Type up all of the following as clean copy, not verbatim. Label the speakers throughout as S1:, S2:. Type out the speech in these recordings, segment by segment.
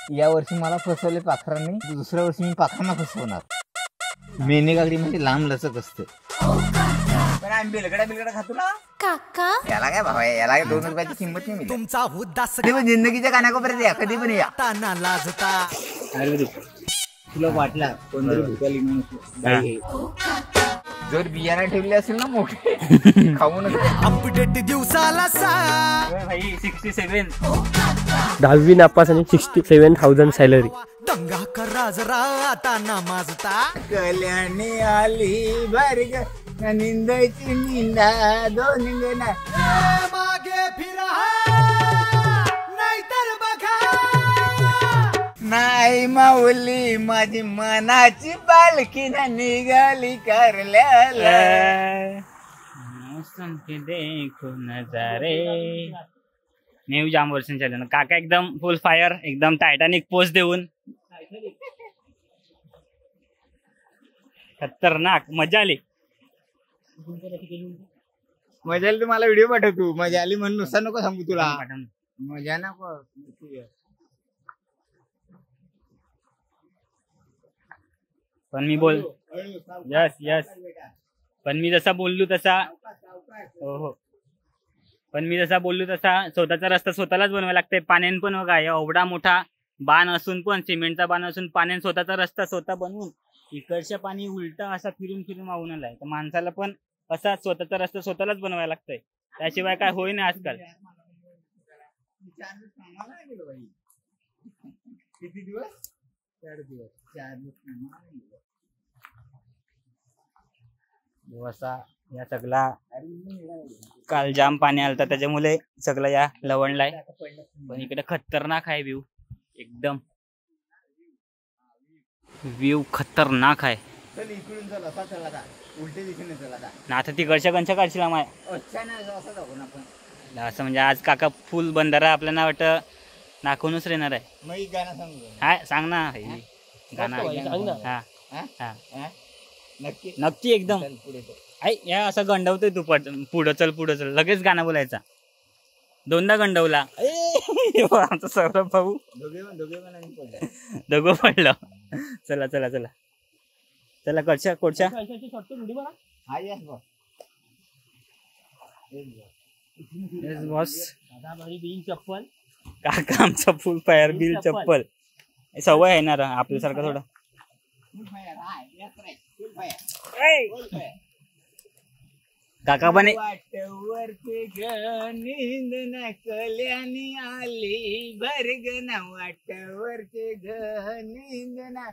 S1: या वर्षी मला फसवले पाखरांनी, दुसऱ्या वर्षी मी पाखरांना फसवणार। मेने काकडी म्हणजे लांब लचक असते। पण आम्ही बिलगडा खातो ना काका, याला काय भाव आहे, याला 2 रुपयाची किंमत नाही। तुमचा उद्दास जिंदगीच्या कानाकोपऱ्यात या, कधी पण या। तुला वाटला कोणतरी भुकाली माणूस जर बियाणं ठेवले असेल ना मोठे खाऊ नका। अपडेट दिवसाला भाई 67
S2: 10वी नापास आणि 67,000 सॅलरी।
S1: दंगा करा जरा आता नामाजता कल्याणी आली बर्ग निंदायची निंदा दोन गणा मागे फिरा नाहीतर बघा नाही माऊली माझी मनाची पालखी ना निघाली करल्याला
S3: मौसम के देखो नजारे। न्यू जाम वर्षन चालू ना काका एकदम फुल फायर, एकदम टायटॅनिक पोज देऊन खतरनाक मजा आली।
S1: मजा आली, तुम्हाला व्हिडिओ पाठव तू। मजा आली म्हणून नुसतं नको सांगू तुला, मजा नको।
S3: पण मी बोल यस यस पण मी जसा बोललो तसा हो पण मी जसा बोललो तसा स्वतःचा रस्ता स्वतःलाच बनवायला लागतंय। पाण्यान पण बघा एवढा मोठा बाण असून पण, सिमेंटचा बाण असून पाण्यान स्वतःचा रस्ता स्वतः बनवून इकडच्या पाणी उलटा असा फिरून फिरून वाहून आलाय। तर माणसाला पण असा स्वतःचा रस्ता स्वतःलाच बनवायला लागतंय, त्याशिवाय काय होई नाही आजकाल।
S1: किती दिवस? 4 दिवस। 4
S3: दिवस या सगळा काल जाम पाणी आलता त्याच्यामुळे सगळं या लवणलाय। पण इकडे खतरनाक आहे व्ह्यू, एकदम व्ह्यू खतरनाक आहे।
S1: चल इकडून चल, असा चला आता उलटे दिशेने चला आता
S3: ना। आता तिकडच्या कंच्या काढशील माय
S1: अच्छा ना, असं दाखवू ना आपण।
S3: असं म्हणजे आज काका फुल बंधारा आपल्याला वाटतं दाखवूनच राहणार आहे।
S1: मग गाणं सांगू
S3: हा सांग ना गाणं। हा हा
S1: नक्की
S3: नक्की एकदम आई या असं गंडवतोय तू पुढं चल लगेच गाणं बोलायचा। 2दा गंडवला आमचा सौरभ भाऊ, दोघं पडलं। चला चला चला चला कोडच्या बॉस
S2: चप्पल
S3: काका आमचा फुल फायर बिल चप्पल सवय आहे ना आपल्यासारखं थोडं। काका पण
S1: वाटवरती नींद न कल्याणी आली भरग ना, वाटवरती नींद न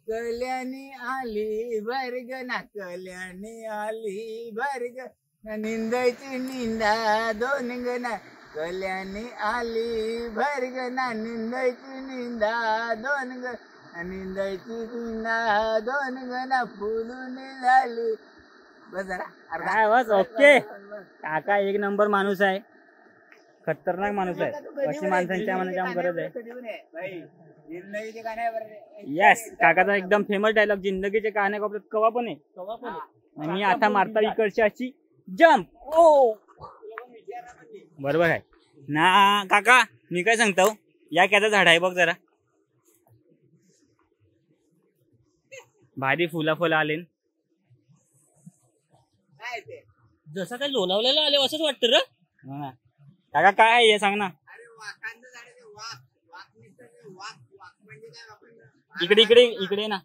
S1: कल्याणी आली भरग ना, कल्याणी आली भरग निंदायची निंदा दोन गणा, कल्याणी आली भरग ना निंदायची निंदा दोन गणा, निंदायची निंदा दोन गणा फुलून झाली।
S3: बस ओके। काका 1 नंबर माणूस आहे, खतरनाक माणूस आहे। अशी माणसांची आम्हाला जाम गरज आहे। यस काकाचा एकदम फेमस डायलॉग, जिंदगीचे कहाण्या कोपऱ्यात कवा पण आहे। मी आता मारता इकडची अशी जम्प ओ बरोबर आहे ना काका। मी काय सांगतो, या क्याचं झाड आहे बघ जरा भारी, फुला आले
S2: जसं काही लोणावल्याला आले असंच वाटतं रे
S3: काका। काय आहे हे सांग ना। इकडे ना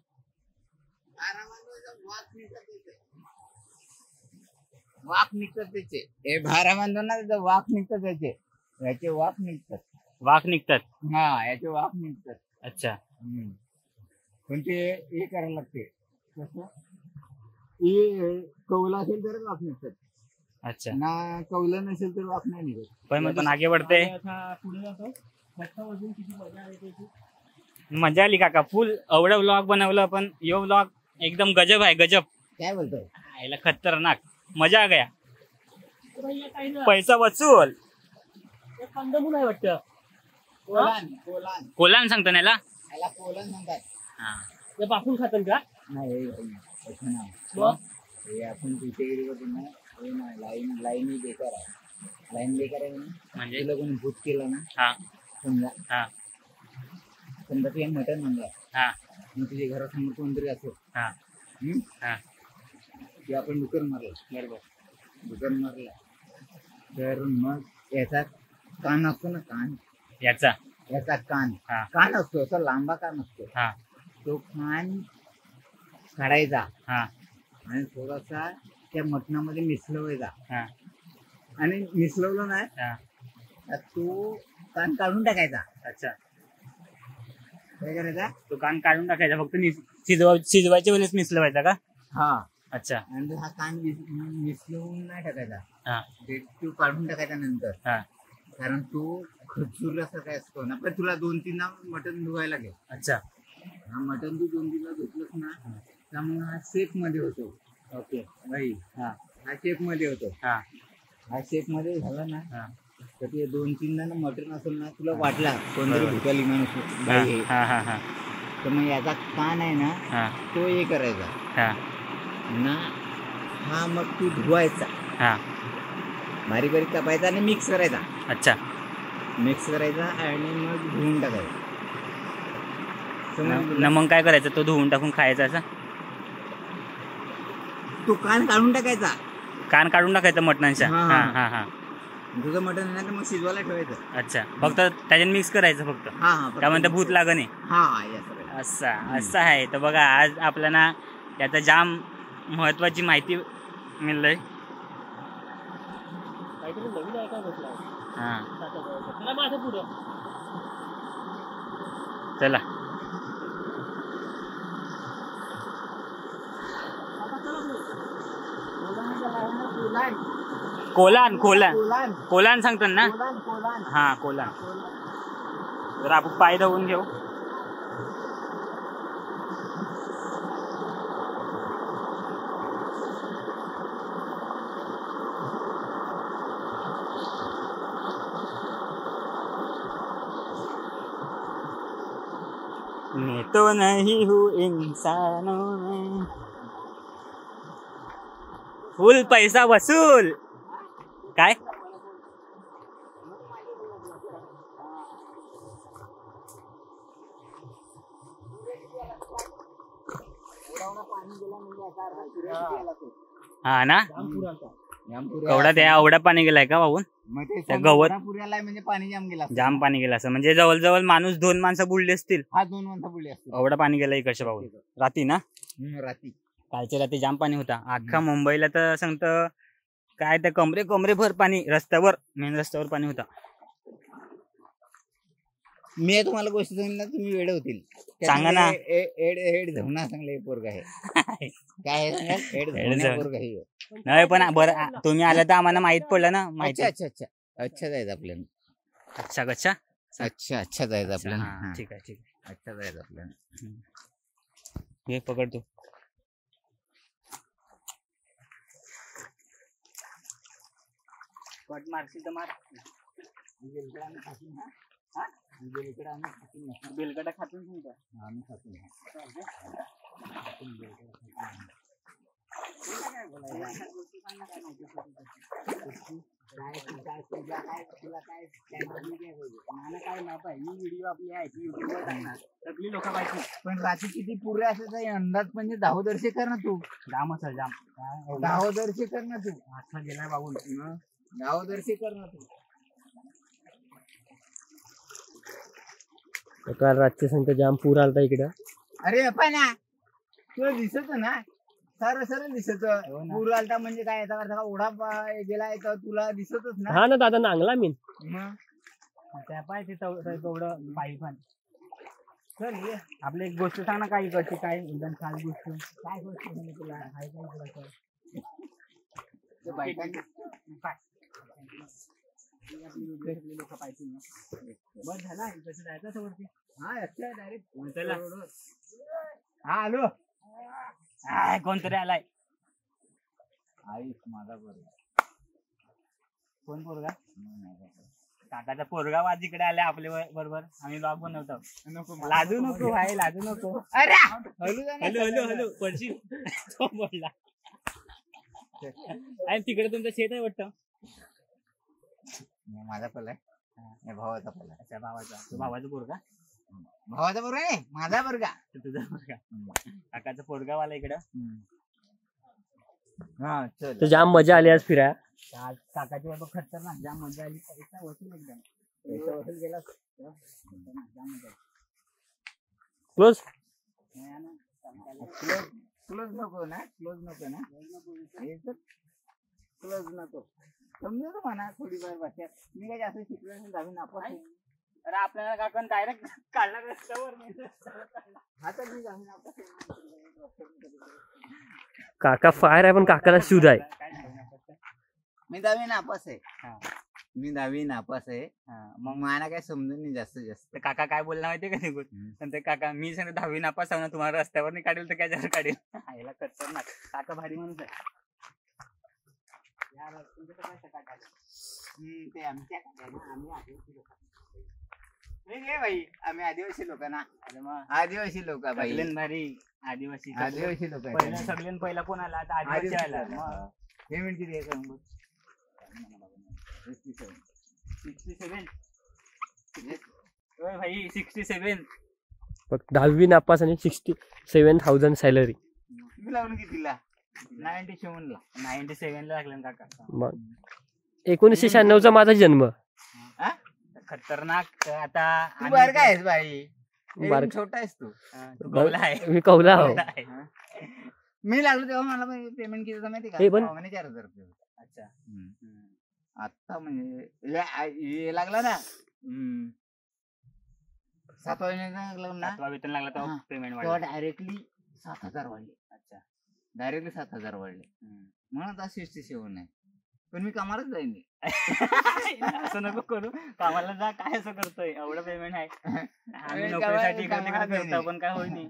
S1: वाक निघतात त्याचे, हे भारा बांधून ना त्याचं वाक निघतात, त्याचे याचे वाक निघतात। हा याचे वाक निघतात।
S3: अच्छा
S1: पण ते हे करायला लागते कसं, कौला असेल तर वाक निघतात।
S3: अच्छा
S1: ना कौलं नसेल तर वाक नाही निघत।
S3: पण मग आगे बढ़ते
S2: पुढे जातो। किती
S3: मजा आली काका, फुल एवढं व्लॉग बनवलं। पण यो व्लॉग एकदम गजब आहे, गजब।
S1: काय बोलतोय,
S3: याला खतरनाक मजा आ गया। पैसा वसूल
S2: कंदमूल आहे वाटतं,
S3: कोलान सांगतो ना
S1: कोलन म्हणतात।
S2: ते बापून खातं का
S1: नाही आपण तिथे लाईन बेकार आहे, लाईन बेकार आहे म्हणजे तुला कोणी भूत केलं ना समजा समजा तू मटण आणलं
S3: हा
S1: मग तुझ्या घरासमोर कोणतरी असो
S3: हा हा
S1: किंवा आपण डुकर मारला
S3: बरोबर
S1: डुकर मारला तर मग याचा कान असतो ना कान याचा कान
S3: हा.
S1: कान असतो असा लांबा कान असतो
S3: हा
S1: तो कान काढायचा
S3: हा
S1: आणि थोडासा त्या मटणामध्ये मिसळवायचा
S3: हा
S1: आणि मिसळवलं ना
S3: हा
S1: तर तो कान काढून टाकायचा
S3: अच्छा
S1: काय करायचा
S3: तो कान काढून टाकायचा फक्त शिजवायच्या वेळेस मिसळवायचा का
S1: हा
S3: अच्छा
S1: आणि हा कान मिसळवून नाही टाकायचा
S3: हा
S1: तो काढून टाकायचा नंतर
S3: हा
S1: कारण तो खजूरसारखा असतो ना पण तुला 2-3 मटण धुवायला लागेल
S3: अच्छा
S1: हा मटण तू 2-3 धुतलंस ना त्यामुळे हा शेप मध्ये होतो
S3: ओके
S1: बाई
S3: हा
S1: हा शेप मध्ये होतो
S3: हा
S1: हा शेप मध्ये झाला ना
S3: हा
S1: तर ते 2-3 मटण असेल ना तुला वाटला कोणतरी भुकाली माणूस बाई आहे
S3: हा हा हा
S1: तर मग याचा कान आहे ना
S3: हा
S1: तो हे करायचा
S3: हा
S1: ना हा मग तू धुवायचा
S3: हा
S1: बारीक बारीक कापायचा आणि मिक्स करायचा
S3: अच्छा
S1: मिक्स करायचा आणि मग धुवून टाकायचा समजलं
S3: न
S1: तुला?
S3: मग काय करायचं तो धुवून टाकून खायचा असा
S1: तो कान काढून टाकायचा
S3: कान काढून टाकायचं मटणांच्या
S1: हा,
S3: हा
S1: हा.
S3: हा हा
S1: तुझं मटण आहे ना तर मग शिजवायला ठेवायचं
S3: अच्छा फक्त त्याच्यात मिक्स करायचं फक्त
S1: हा हा
S3: त्यामध्ये भूत लागणे
S1: हा या सगळं
S3: असं आहे तर बघा आज आपल्याला त्याचा जाम महत्वाची माहिती मिळलंय
S2: काहीतरी नवीन ऐकायला भेटलं
S3: हा
S2: चला माझं पुढं
S3: चला कोलान कोलान कोलान सांगतात ना हा कोलान तर आपण पाय धुवून घेऊ मैं तो नहीं हूँ इंसानों में फुल पैसा वसूल काय हा ना एवढा त्या एवढा पाणी गेलाय का वाहून त्या गवत
S1: म्हणजे पाणी जाम गेला
S3: जाम पाणी गेलं असं म्हणजे जवळजवळ माणूस 2 माणसं बुडली असतील
S1: हा 2 माणसं बुडली असतील
S3: एवढा पाणी गेलं इकडच्या भाऊ रात्री ना
S1: रात्री
S3: कालच्या रात्री जाम पाणी होता अख्खा मुंबईला तर सांगतं काय त्या कमरे भर पाणी रस्त्यावर मेन रस्त्यावर पाणी होता
S1: मी तुम्हाला गोष्ट सांगितलं तुम्ही वेळ होतील
S3: सांगा ना.
S1: हेड धवना चांगले पोरग आहे काय आहे हेड धवना पोरग आहे
S3: नाही पण बरं तुम्ही आला तर आम्हाला माहित पडलं ना माहिती
S1: अच्छा अच्छा अच्छा अच्छा जायचं आपल्याला
S3: अच्छा कच्छा
S1: अच्छा अच्छा जायचं आपल्याला
S3: हा, ठीक आहे
S1: अच्छा जायचं आपल्याला
S3: हे पकड तू कट मारशील तर मार बेलगडा खातून तुमचा
S1: आम्ही खातो
S3: सगळी लोक पाहिजे
S1: पण रात्री किती पुरे असायचा अंदाज म्हणजे दाहोदर्शी कर ना तू
S3: जाम असेल जाम
S1: दाहोदर्शी कर ना तू
S3: आता गेलाय बाबून
S1: दाहोदर्शी कर ना तू
S2: काल रातच्या संख्या जाम पूर आलता इकडं
S1: अरे पण तुला दिसत ना सरळ दिसत पूर आलता म्हणजे काय याचा ओढा गेलाय तर तुला दिसतच ना
S2: हा ना दादा नांगला मी
S1: मग
S3: त्या पाय ते तेवढं पायी पण चल ये आपली एक गोष्ट सांग ना काय इकडची काय एकदम खास गोष्ट काय गोष्ट सांगू तुला हाय काय लोक पाहिजे बस झाला इकडचं जायचं वरती
S1: हा अच्छा डायरेक्ट
S3: चला
S1: हा आलो
S3: कोणतरी आलाय
S1: आईस माझा बरोबर
S3: कोण पोरगा काकाचा पोरगा आज इकडे आलाय आपल्या बरोबर आम्ही ब्लॉग बनवतो नको लाजू नको भाई लाजू नको
S1: अरे
S3: हॅलो हॅलो हॅलो पडशील तो बोलला आणि तिकडे तुमचं शेत आहे वाटतं
S1: माझा पल आहे भावाचा पल आहे
S3: अच्छा भावाचा पोरगा
S1: भावाचा पोरगा आहे माझा पोरगा.
S3: तुझा पोरगा. काकाचा पोरगा वाला इकडं.
S1: हा चल.
S2: तर जाम मजा आली आज फिराय.
S3: काकाची बाबा खतरनाक जाम मजा आली. पैसा वसूल एकदम. पैसा वसूल गेला जाम मजा.
S2: क्लोज
S1: क्लोज नको ना. क्लोज नको समजू म्हणा थोडीफार भाषा. मी काय जास्त शिकलो नाही 10वी नापास आहे.
S3: अरे आपल्याला काका डायरेक्ट काढला रस्त्यावर.
S1: आता मी 10वी नापास आहे.
S2: काका फायर आहे पण काकाला शूज आहे.
S1: मी 10वी नापास आहे. मग मला काय समजून नाही जास्त.
S3: काका काय बोलला माहितीये का निघून. पण ते काका मी सांगतो 10वी नापास आहे ना तुम्हाला रस्त्यावर नाही काढेल तर काय जरा काढेल. याला खतरनाक. काका भारी माणूस आहे.
S1: ते आमच्या भाई आम्ही आदिवासी लोक ना. आदिवासी लोक भाई.
S3: भारी आदिवासी
S1: लोक
S3: सगळ्यां पहिला कोण आला आता आदिवासी आला.
S1: पेमेंट किती आहे सांग.
S3: 67 भाई 67.
S2: फक्त 10वी नापास आणि 67,000 सॅलरी.
S1: तुम्ही लावून कितीला.
S3: 97 ला लागलं काका.
S2: मग 1996चा माझा जन्म.
S3: खतरनाक. आता
S1: तू बाहेर काय आहेस भाई.
S2: बार
S1: छोटा आहेस तू.
S2: मी कौला हो.
S1: मी लागलो तेव्हा मला पेमेंट किती माहिती का. 4,000 रुपये.
S3: अच्छा.
S1: आता म्हणजे लागला ना 7
S3: वेतन लागला तेव्हा पेमेंट
S1: तेव्हा डायरेक्टली 7,000 वाढले.
S3: अच्छा.
S1: डायरेक्टली 7,000 वाढले. म्हणून आता 67 आहे. पण मी कामालाच जाईन.
S3: असं नको करू. कामाला जा. काय असं करतोय एवढं पेमेंट आहे. आम्ही नोकरीसाठी करतो पण काय होई नाही.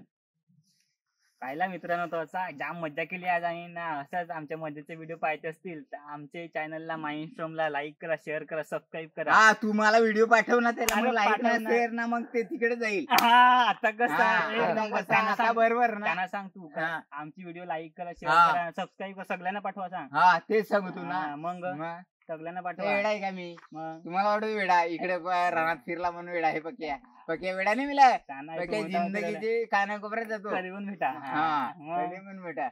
S3: पाहिला मित्रांनो तो असा जाम मज्जा केली आज. आणि ना असंच आमच्या मजेचे व्हिडिओ पाहायचे असतील तर आमच्या चॅनलला माइंडस्टॉर्मला लाईक करा, शेअर करा, सबस्क्राईब करा.
S1: हा तू मला व्हिडिओ पाठव ना. त्याला लाईक ना शेअर ना मग ते तिकडे जाईल.
S3: आता कसं
S1: बरोबर ना.
S3: त्यांना सांग तू आमची व्हिडिओ लाईक करा, शेअर करा, सबस्क्राईब करा. सगळ्यांना पाठवा सांग.
S1: हा तेच सांगू तू ना.
S3: मग सगळ्यांना पाठवा.
S1: वेडा आहे का मी. तुम्हाला वाटत वेडा इकडे रानात फिरला म्हणून वेडा आहे. पक्या वेडा नाही मिला. जिंदगीची कानाकोपऱ्यात जातो.
S3: कधी पण भेटा.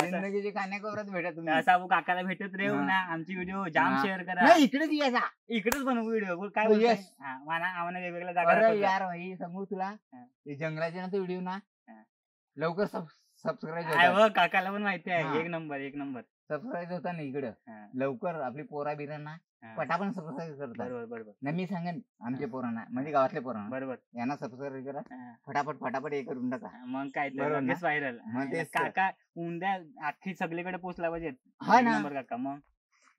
S1: जिंदगीची कानाकोपऱ्यात भेटा तुम्ही.
S3: असा काकाला भेटत राहू ना. आमची व्हिडिओ जाम शेअर करा.
S1: इकडेच यायचा.
S3: इकडेच बनवू व्हिडिओ. काय आम्हाला वेगवेगळ्या जागा.
S1: यार भाई सांगू तुला जंगलाचे ना तो व्हिडिओ ना लवकर सबस्क्राईब.
S3: काकाला पण माहिती आहे. एक नंबर
S1: सबस्क्राईब होता ना इकडं. लवकर आपली पोरा बिरांना पटापण सबस्क्राईब करतात.
S3: बरोबर.
S1: ना मी सांगेन आमच्या पोरांना म्हणजे गावातल्या पोरांना
S3: बरोबर
S1: यांना सबस्क्राईब करा. फटाफट हे करून टाका.
S3: मग काय लगेच व्हायरल. काका उंद्या अख्खी सगळीकडे पोहोचला पाहिजे.
S1: हा ना
S3: काका. मग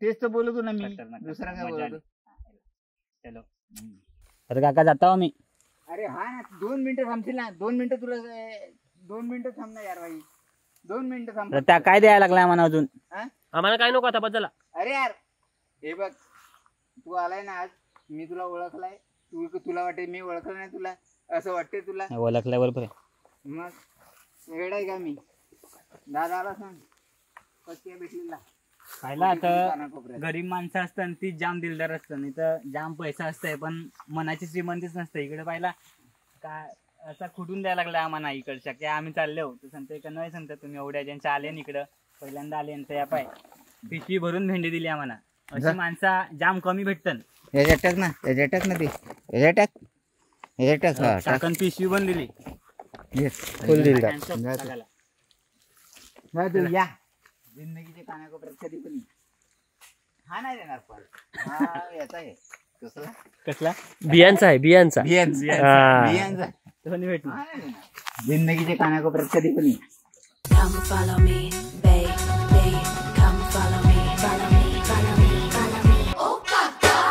S1: तेच तर बोलतो ना मी. दुसरा काय बोलतो.
S3: चलो अरे काका जाता मी.
S1: अरे हा ना 2 मिनिटं थांबशील ना. 2 मिनिटं तुला 2 मिनिटं थांब ना यार भाई. 2 मिनिटं थांब.
S3: त्या काय द्यायला लागलाय आम्हाला अजून.
S2: आम्हाला काय नको आता बदला.
S1: अरे यार हे बघ तू आलाय ना आज. मी तुला ओळखलाय. तुला वाटते मी ओळखलं नाही तुला. असं वाटते तुला.
S3: ओळखलाय बरोबर.
S1: मग वेळ आहे का मी. दादाला सांग पक्या भेटलेला.
S3: पाहिला आता गरीब माणसं असतात ती जाम दिलदार असतात. नाही तर जाम पैसा असतंय पण मनाची श्रीमंतीच नसते. इकडे पाहिला काय असा खुटून द्यायला लागला आम्हाला इकडच्या की आम्ही चालले होतो. सांगते का नाही सांगता तुम्ही एवढ्या ज्यांचे आले इकडं पहिल्यांदा आले या पाय पिशवी भरून भेंडी दिली आम्हाला. अशी माणसं जाम कमी भेटतात.
S1: याच्यात टाक ना ते टाक.
S3: पिशवी पण दिली.
S1: या जिंदगीच्या कानाकोपऱ्यात कधी पण हा नाही देणार. पण याचा आहे
S3: कसला
S2: बियांचा आहे. बियांचा
S1: जिंदगीच्या कानाकोपऱ्यात कधी पण